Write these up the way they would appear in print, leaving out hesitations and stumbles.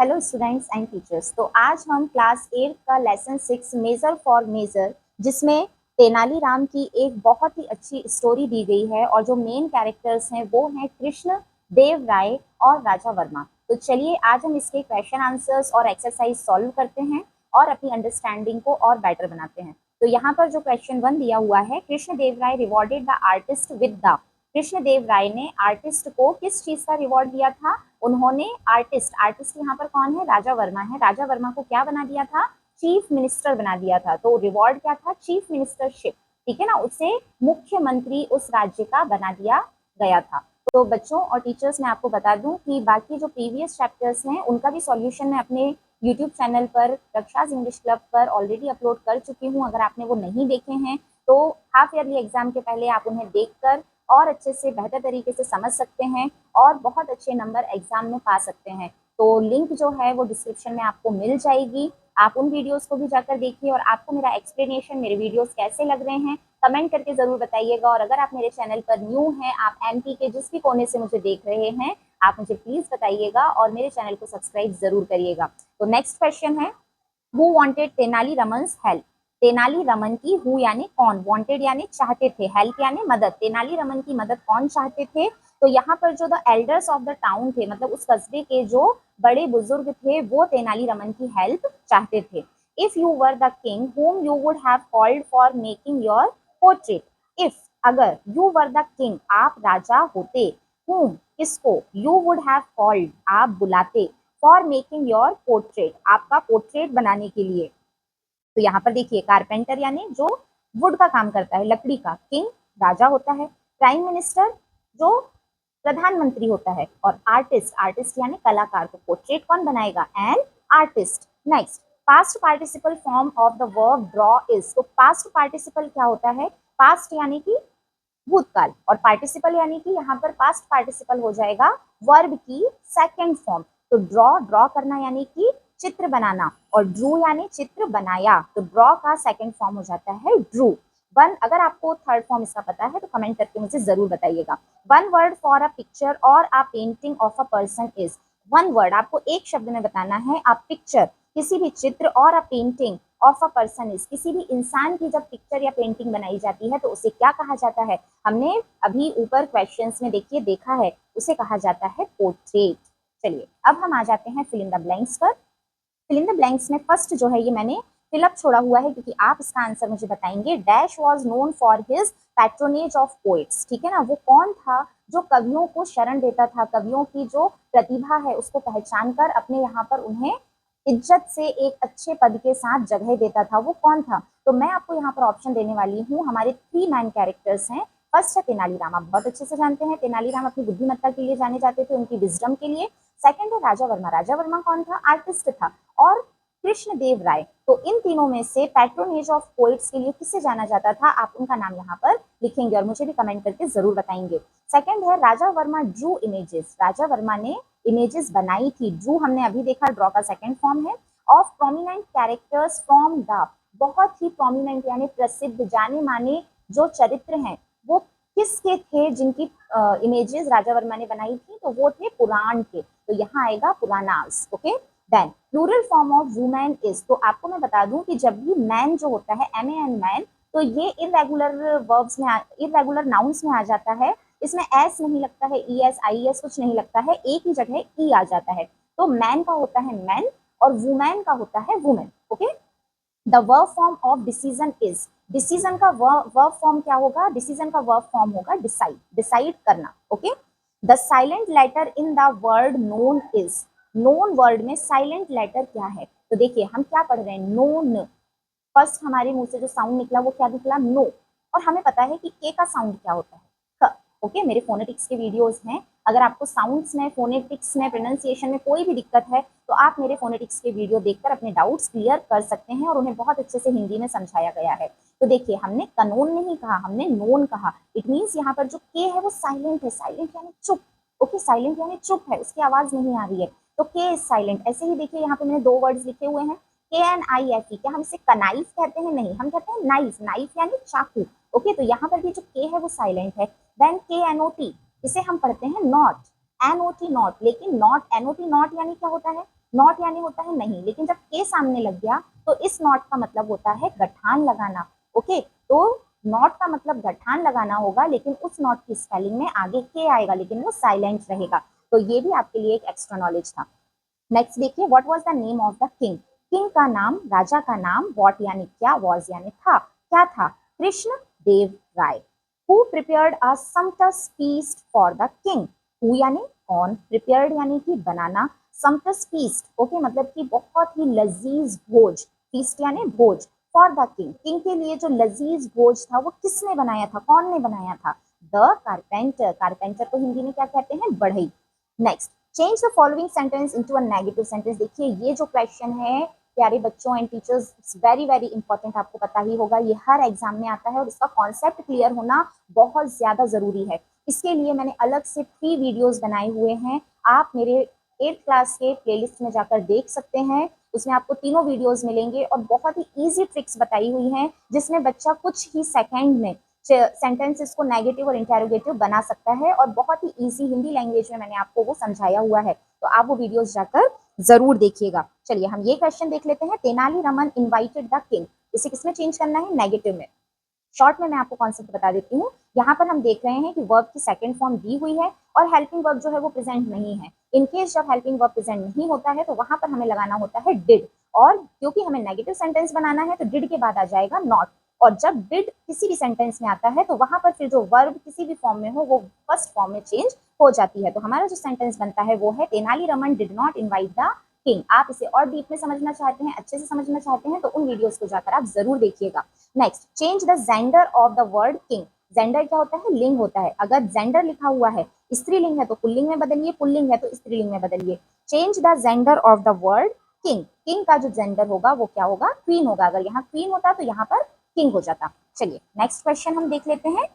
Hello students and teachers. तो आज हम क्लास 8 का लेसन 6 मेजर फॉर मेजर, जिसमें तेनालीराम की एक बहुत ही अच्छी स्टोरी दी गई है और जो मेन कैरेक्टर्स हैं वो हैं कृष्ण देव राय और राजा वर्मा। तो चलिए आज हम इसके क्वेश्चन आंसर्स और एक्सरसाइज सॉल्व करते हैं और अपनी अंडरस्टैंडिंग को और बेटर बनाते हैं। तो यहाँ पर जो क्वेश्चन 1 दिया हुआ है, Krishna Deva Raya rewarded the artist with the, Krishna Deva Raya ने आर्टिस्ट को किस चीज का रिवॉर्ड दिया था? उन्होंने आर्टिस्ट यहाँ पर कौन है? राजा वर्मा है। राजा वर्मा को क्या बना दिया था? चीफ मिनिस्टर बना दिया था। तो रिवॉर्ड क्या था? चीफ मिनिस्टरशिप, ठीक है ना, उसे मुख्यमंत्री उस राज्य का बना दिया गया था। तो बच्चों और टीचर्स, मैं आपको बता दूं कि बाकी जो प्रीवियस चैप्टर्स हैं उनका भी सॉल्यूशन मैं अपने यूट्यूब चैनल पर रक्षाज इंग्लिश क्लब पर ऑलरेडी अपलोड कर चुकी हूँ। अगर आपने वो नहीं देखे हैं तो हाफ ईयरली एग्जाम के पहले आप उन्हें देखकर और अच्छे से बेहतर तरीके से समझ सकते हैं और बहुत अच्छे नंबर एग्जाम में पा सकते हैं। तो लिंक जो है वो डिस्क्रिप्शन में आपको मिल जाएगी। आप उन वीडियोस को भी जाकर देखिए और आपको मेरा एक्सप्लेनेशन, मेरे वीडियोस कैसे लग रहे हैं कमेंट करके जरूर बताइएगा। और अगर आप मेरे चैनल पर न्यू हैं, आप एमपी के जिस भी कोने से मुझे देख रहे हैं, आप मुझे प्लीज बताइएगा और मेरे चैनल को सब्सक्राइब जरूर करिएगा। तो नेक्स्ट क्वेश्चन है, who wanted Tenali Raman's help? Tenali Raman की, हु यानी कौन, वांटेड यानी चाहते थे, हेल्प यानी मदद, तेनाली रमन की मदद कौन चाहते थे? तो यहाँ पर जो the elders of the town थे, मतलब उस कस्बे के जो बड़े बुजुर्ग थे, वो तेनाली रमन की हेल्प चाहते थे। If you were the king whom you would have called for making your portrait, if, अगर, you were the king, आप राजा होते, whom, किसको, you would have called, आप बुलाते, फॉर मेकिंग योर पोर्ट्रेट, आपका पोर्ट्रेट बनाने के लिए। तो यहाँ पर देखिए, कारपेंटर यानी जो वुड का काम करता है, लकड़ी का, किंग राजा होता है, प्राइम मिनिस्टर जो प्रधानमंत्री होता है, और आर्टिस्ट, आर्टिस्ट यानी कलाकार। तो पोर्ट्रेट कौन बनाएगा? An artist. Next, past participle form of the verb draw is. तो पास्ट पार्टिसिपल क्या होता है? पास्ट यानी कि भूतकाल, और पार्टिसिपल यानी कि यहाँ पर पास्ट पार्टिसिपल हो जाएगा वर्ब की सेकंड फॉर्म। तो ड्रॉ, ड्रॉ करना यानी कि चित्र बनाना, और ड्रू यानी चित्र बनाया। तो ड्रॉ का सेकंड फॉर्म हो जाता है ड्रू। वन, अगर आपको थर्ड फॉर्म इसका पता है तो कमेंट करके मुझे जरूर बताइएगा। One word for a picture और a painting of a person is. One word, आपको एक शब्द में बताना है। अ पिक्चर, किसी भी चित्र, और a painting of a person is, किसी भी इंसान की जब पिक्चर या पेंटिंग बनाई जाती है तो उसे क्या कहा जाता है? हमने अभी ऊपर क्वेश्चंस में देखिए देखा है, उसे कहा जाता है पोर्ट्रेट। चलिए अब हम आ जाते हैं फिल इन द ब्लैंक्स पर। फिल इन द ब्लैंक्स में फर्स्ट जो है ये मैंने फिलअप छोड़ा हुआ है क्योंकि आप इसका आंसर मुझे बताएंगे। Dash was known for his patronage of poets, ठीक है ना, वो कौन था जो कवियों को शरण देता था, कवियों की जो प्रतिभा है उसको पहचान कर अपने यहाँ पर उन्हें इज्जत से एक अच्छे पद के साथ जगह देता था, वो कौन था? तो मैं आपको यहाँ पर ऑप्शन देने वाली हूँ। हमारे 3 मैन कैरेक्टर्स हैं। फर्स्ट है तेनालीराम, आप बहुत अच्छे से जानते हैं तेनालीराम अपनी बुद्धिमत्ता के लिए जाने जाते थे, उनकी विजडम के लिए। सेकंड है राजा वर्मा, राजा वर्मा कौन था? आर्टिस्ट था। और कृष्ण देव राय। तो इन तीनों में से पैट्रोनेज ऑफ पोइट्स के लिए किसे जाना जाता था? आप उनका नाम यहाँ पर लिखेंगे और मुझे भी कमेंट करके जरूर बताएंगे। सेकंड है राजा वर्मा ड्रू इमेजेस, राजा वर्मा ने इमेजेस बनाई थी। ड्रू हमने अभी देखा, ड्रॉ का सेकंड फॉर्म है। Of prominent characters from the, बहुत ही प्रोमिनेंट यानी प्रसिद्ध जाने माने जो चरित्र हैं वो किसके थे जिनकी इमेजेस राजा वर्मा ने बनाई थी? तो वो थे पुराण के। तो यहाँ आएगा पुरानास। Okay, then plural form of women is. तो आपको मैं बता दूं कि जब भी मैन जो होता है, MAN मैन, तो ये इरेगुलर वर्ब्स में, इरेगुलर नाउन्स में आ जाता है। इसमें एस नहीं लगता है, ES IES कुछ नहीं लगता है, एक ही जगह ई आ जाता है। तो मैन का होता है मैन और वुमेन का होता है women. Okay, the verb form of decision is. Decision का वर्ब फॉर्म क्या होगा? डिसीजन का वर्ब फॉर्म होगा डिसाइड, डिसाइड करना। Okay, the silent letter in the word known is. Known word में साइलेंट लेटर क्या है? तो देखिए हम क्या पढ़ रहे हैं, नोन। फर्स्ट हमारे मुंह से जो साउंड निकला वो क्या निकला? नो। और हमें पता है कि के का साउंड क्या होता है? क। ओके, मेरे फोनेटिक्स के वीडियोस हैं। अगर आपको साउंड्स में, फोनेटिक्स में, प्रोनाउंसिएशन में कोई भी दिक्कत है तो आप मेरे फोनेटिक्स के वीडियो देखकर अपने डाउट्स क्लियर कर सकते हैं और उन्हें बहुत अच्छे से हिंदी में समझाया गया है। तो देखिए हमने कनोन नहीं कहा, हमने नोन कहा। इट मीन्स यहाँ पर जो के है वो साइलेंट है, साइलेंट यानी चुप। ओके, साइलेंट यानी चुप है, उसकी आवाज नहीं आ रही है, तो के इज साइलेंट। ऐसे ही देखिए यहाँ पे मैंने 2 वर्ड्स लिखे हुए हैं, KNIFE। क्या हम इसे कनाइफ कहते हैं? नहीं, हम कहते हैं नाइफ, नाइफ यानी चाकू। ओके, तो यहाँ पर भी जो के है वो साइलेंट है। देन KNOT, इसे हम पढ़ते हैं नॉट, NOT नॉट। लेकिन नॉट, NOT नॉट यानी क्या होता है? नॉट यानी होता है नहीं, लेकिन जब के सामने लग गया तो इस नॉट का मतलब होता है गठान लगाना। ओके, तो नॉट का मतलब गठान लगाना होगा, लेकिन उस नॉट की स्पेलिंग में आगे के आएगा, लेकिन वो साइलेंट रहेगा। तो ये भी आपके लिए एक एक्स्ट्रा नॉलेज था। नेक्स्ट देखिए, what was the name of the king. King का नाम, राजा का नाम, व्हाट यानी क्या, वाज यानी था, क्या था, Krishna Deva Raya. Who prepared a sumptuous feast for the king. Who यानी कौन, प्रिपेयर्ड यानी कि बनाना, sumptuous feast ओके मतलब कि बहुत ही लजीज भोज, फीस्ट यानी भोज, फॉर द किंग, किंग के लिए जो लजीज भोज था वो किसने बनाया था, कौन ने बनाया था, द कारपेंटर। कारपेंटर को हिंदी में क्या कहते हैं, बढ़ई। Next, change the following sentence into a negative sentence. देखिए ये जो क्वेश्चन है प्यारे बच्चों and teachers, it's very very important, आपको पता ही होगा ये हर एग्जाम में आता है और इसका कॉन्सेप्ट क्लियर होना बहुत ज्यादा जरूरी है। इसके लिए मैंने अलग से 3 वीडियोस बनाए हुए हैं, आप मेरे 8th क्लास के प्लेलिस्ट में जाकर देख सकते हैं। उसमें आपको तीनों वीडियोस मिलेंगे और बहुत ही इजी ट्रिक्स बताई हुई हैं, जिसमें बच्चा कुछ ही सेकंड में सेंटेंसेस को नेगेटिव और इंटेरोगेटिव बना सकता है, और बहुत ही इजी हिंदी लैंग्वेज में मैंने आपको वो समझाया हुआ है, तो आप वो वीडियोस जाकर जरूर देखिएगा। चलिए हम ये क्वेश्चन देख लेते हैं, Tenali Raman invited the king, इसे किसमें चेंज करना है, नेगेटिव में। शॉर्ट में मैं आपको कॉन्सेप्ट बता देती हूँ। यहाँ पर हम देख रहे हैं कि वर्ब की सेकंड फॉर्म दी हुई है और हेल्पिंग वर्ब जो है वो प्रेजेंट नहीं है। इनकेस जब हेल्पिंग वर्ब प्रेजेंट नहीं होता है तो वहां पर हमें लगाना होता है डिड, और क्योंकि हमें नेगेटिव सेंटेंस बनाना है तो डिड के बाद आ जाएगा नॉट, और जब डिड किसी भी सेंटेंस में आता है तो वहां पर फिर जो वर्ब किसी भी फॉर्म में हो वो फर्स्ट फॉर्म में चेंज हो जाती है। तो हमारा जो सेंटेंस बनता है वो है Tenali Raman did not invite the king. आप इसे और डीप में समझना चाहते हैं, अच्छे से समझना चाहते हैं, तो उन वीडियोस को जाकर आप जरूर देखिएगा। Next, change the gender of the word king. Gender क्या होता है, लिंग होता है। अगर जेंडर लिखा हुआ है, स्त्रीलिंग है तो पुल्लिंग में बदलिए, पुल्लिंग है तो स्त्रीलिंग में बदलिए। Change the gender of the word king. King का जो जेंडर होगा वो क्या होगा, क्वीन होगा। अगर यहाँ क्वीन होता तो यहाँ पर किंग हो जाता। चलिए नेक्स्ट क्वेश्चन हम देख लेते हैं।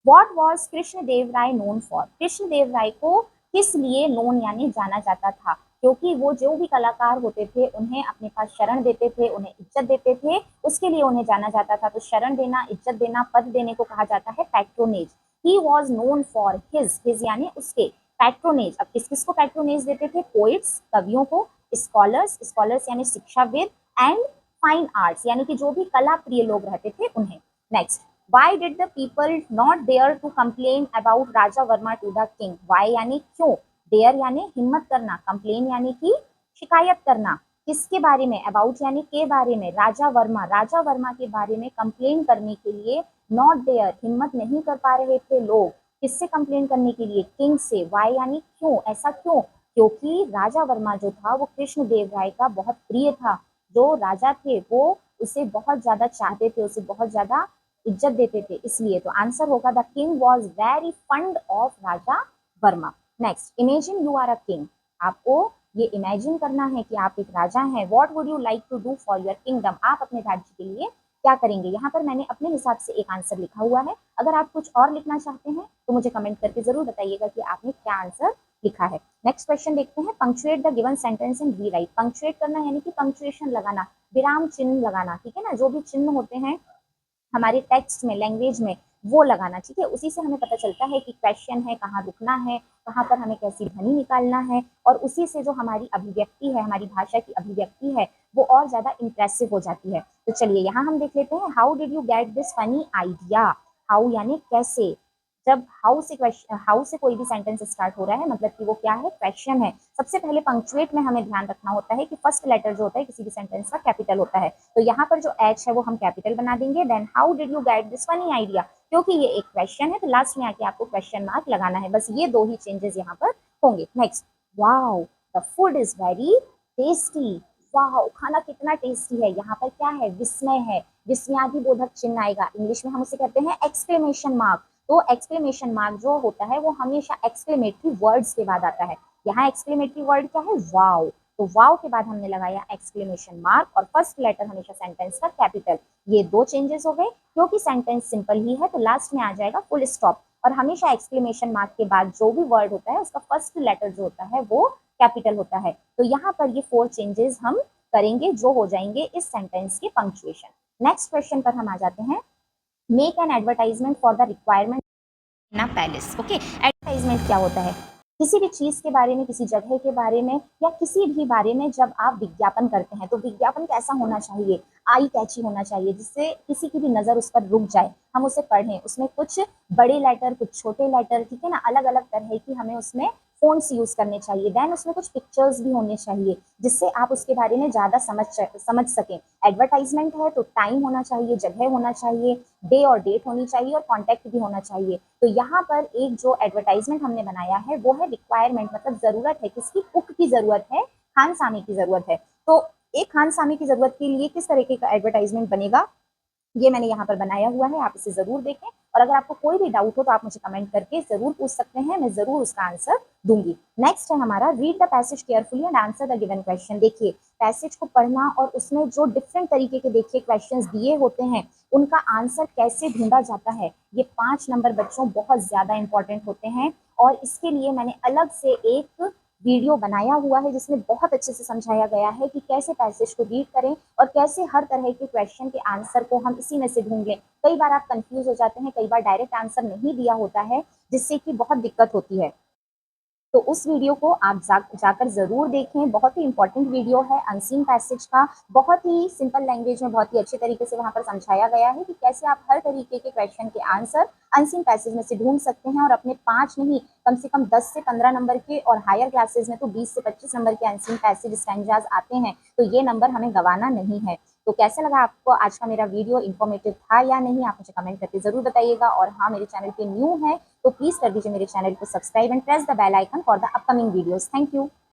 What was Krishna Deva Raya known for. Krishna Deva Raya को किस लिए नोन यानी जाना जाता था, क्योंकि वो जो भी कलाकार होते थे उन्हें अपने पास शरण देते थे, उन्हें इज्जत देते थे, उसके लिए उन्हें जाना जाता था। तो शरण देना, इज्जत देना, पद देने को कहा जाता है patronage. He was known for his यानी उसके, पैट्रोनेज। अब किस किस को पैट्रोनेज देते थे, पोइट्स कवियों को, स्कॉलर्स, स्कॉलर्स यानी शिक्षाविद, एंड फाइन आर्ट्स यानी कि जो भी कला प्रिय लोग रहते थे उन्हें। Next, why did the people not dare to complain about Raja Varma to the king। why यानी क्यों, dare यानी हिम्मत करना, complain यानी कि शिकायत करना, किसके बारे में, about यानी के बारे में, राजा वर्मा, राजा वर्मा के बारे में कंप्लेन करने के लिए not dare हिम्मत नहीं कर पा रहे थे लोग, किससे कंप्लेन करने के लिए, किंग से। why यानी क्यों, ऐसा क्यों, क्योंकि राजा वर्मा जो था वो कृष्ण देव राय का बहुत प्रिय था। जो राजा थे वो उसे बहुत ज्यादा चाहते थे, उसे बहुत ज्यादा इज्जत देते थे, इसलिए। तो आंसर होगा the king was very fond of Raja Varma. Next, imagine you are a king. आपको ये इमेजिन करना है कि आप एक राजा हैं। What would you like to do for your kingdom. आप अपने राज्य के लिए क्या करेंगे। यहाँ पर मैंने अपने हिसाब से एक आंसर लिखा हुआ है, अगर आप कुछ और लिखना चाहते हैं तो मुझे कमेंट करके जरूर बताइएगा कि आपने क्या आंसर लिखा है। नेक्स्ट क्वेश्चन देखते हैं, punctuate the given sentence in rewrite. Punctuate करना यानी कि पंक्चुएशन लगाना, विराम चिन्ह लगाना, ठीक है ना, जो भी चिन्ह होते हैं हमारे टेक्स्ट में, लैंग्वेज में, वो लगाना, ठीक है। उसी से हमें पता चलता है कि क्वेश्चन है, कहाँ रुकना है, कहाँ पर हमें कैसी ध्वनि निकालना है, और उसी से जो हमारी अभिव्यक्ति है, हमारी भाषा की अभिव्यक्ति है, वो और ज्यादा इंप्रेसिव हो जाती है। तो चलिए यहाँ हम देख लेते हैं, how did you get this funny idea. How यानी कैसे। जब हाउ से कोई भी सेंटेंस स्टार्ट हो रहा है मतलब कि वो क्या है, क्वेश्चन है। सबसे पहले पंक्चुएट में हमें ध्यान रखना होता है कि फर्स्ट लेटर जो होता है किसी भी सेंटेंस का कैपिटल होता है, तो यहाँ पर जो एच है वो हम कैपिटल बना देंगे। Then how did you get this funny idea, क्योंकि ये एक क्वेश्चन है तो लास्ट में आके आपको क्वेश्चन मार्क लगाना है। बस ये दो ही चेंजेस यहाँ पर होंगे। Next, wow the food is very tasty. Wow खाना कितना टेस्टी है, यहाँ पर क्या है, विस्मय है, विस्मयादिबोधक चिन्ह आएगा। इंग्लिश में हम उसे कहते हैं एक्सक्लेमेशन मार्क। तो एक्सक्लेमेशन मार्क जो होता है वो हमेशा एक्सक्लेमेटरी वर्ड्स के बाद आता है। यहाँ एक्सक्लेमेटरी वर्ड क्या है, वाओ। तो वाओ के बाद हमने लगाया एक्सक्लेमेशन मार्क, और फर्स्ट लेटर हमेशा सेंटेंस का कैपिटल। ये दो चेंजेस हो गए, क्योंकि सेंटेंस सिंपल ही है तो लास्ट में आ जाएगा फुल स्टॉप, और हमेशा एक्सक्लेमेशन मार्क के बाद जो भी वर्ड होता है उसका फर्स्ट लेटर जो होता है वो कैपिटल होता है। तो यहाँ पर ये 4 चेंजेस हम करेंगे जो हो जाएंगे इस सेंटेंस के पंक्चुएशन। नेक्स्ट क्वेश्चन पर हम आ जाते हैं, make an advertisement for the requirement in a palace. Okay, advertisement क्या होता है, किसी भी चीज़ के बारे में, किसी जगह के बारे में या किसी भी बारे में जब आप विज्ञापन करते हैं, तो विज्ञापन कैसा होना चाहिए? आई कैची होना चाहिए, जिससे किसी की भी नज़र उस पर रुक जाए, हम उसे पढ़ें। उसमें कुछ बड़े लेटर, कुछ छोटे लेटर, ठीक है ना? अलग-अलग तरह की हमें उसमें फ़ॉन्ट्स यूज़ करने चाहिए। देन उसमें कुछ पिक्चर्स भी होने चाहिए, जिससे आप उसके बारे में ज़्यादा समझ सकें। एडवर्टाइज़मेंट है तो टाइम होना चाहिए, जगह होना चाहिए, डे और डेट होनी चाहिए और कॉन्टैक्ट भी होना चाहिए। तो यहाँ पर एक जो एडवर्टाइज़मेंट हमने बनाया है, वो है रिक्वायरमेंट, मतलब ज़रूरत है, किसकी? कुक की ज़रूरत है, खानसामे की ज़रूरत है। तो एक खानसामे की ज़रूरत के लिए किस तरीके का एडवर्टाइज़मेंट बनेगा, ये मैंने यहाँ पर बनाया हुआ है, आप इसे ज़रूर देखें। और अगर आपको कोई भी डाउट हो तो आप मुझे कमेंट करके ज़रूर पूछ सकते हैं, मैं ज़रूर उसका आंसर दूँगी। नेक्स्ट है हमारा read the passage carefully and answer the given question. देखिए, पैसेज को पढ़ना और उसमें जो डिफरेंट तरीके के देखिए क्वेश्चंस दिए होते हैं, उनका आंसर कैसे ढूँढा जाता है, ये 5 नंबर बच्चों बहुत ज़्यादा इम्पोर्टेंट होते हैं। और इसके लिए मैंने अलग से एक वीडियो बनाया हुआ है जिसमें बहुत अच्छे से समझाया गया है कि कैसे पैसेज को रीड करें और कैसे हर तरह के क्वेश्चन के आंसर को हम इसी में से ढूंढ लें। कई बार आप कंफ्यूज हो जाते हैं, कई बार डायरेक्ट आंसर नहीं दिया होता है, जिससे कि बहुत दिक्कत होती है। तो उस वीडियो को आप जाकर ज़रूर देखें, बहुत ही इंपॉर्टेंट वीडियो है अनसीन पैसेज का। बहुत ही सिंपल लैंग्वेज में बहुत ही अच्छे तरीके से वहाँ पर समझाया गया है कि कैसे आप हर तरीके के क्वेश्चन के आंसर अनसीन पैसेज में से ढूंढ सकते हैं और अपने 5 नहीं, कम से कम 10 से 15 नंबर के और हायर क्लासेस में तो 20 से 25 नंबर के अनसीन पैसेज स्टैंजाज आते हैं, तो ये नंबर हमें गंवाना नहीं है। तो कैसा लगा आपको आज का मेरा वीडियो, इन्फॉर्मेटिव था या नहीं, आप मुझे कमेंट करके ज़रूर बताइएगा। और हाँ, मेरे चैनल पे न्यू है तो प्लीज़ कर दीजिए मेरे चैनल को subscribe and press the bell icon for the upcoming videos. Thank you.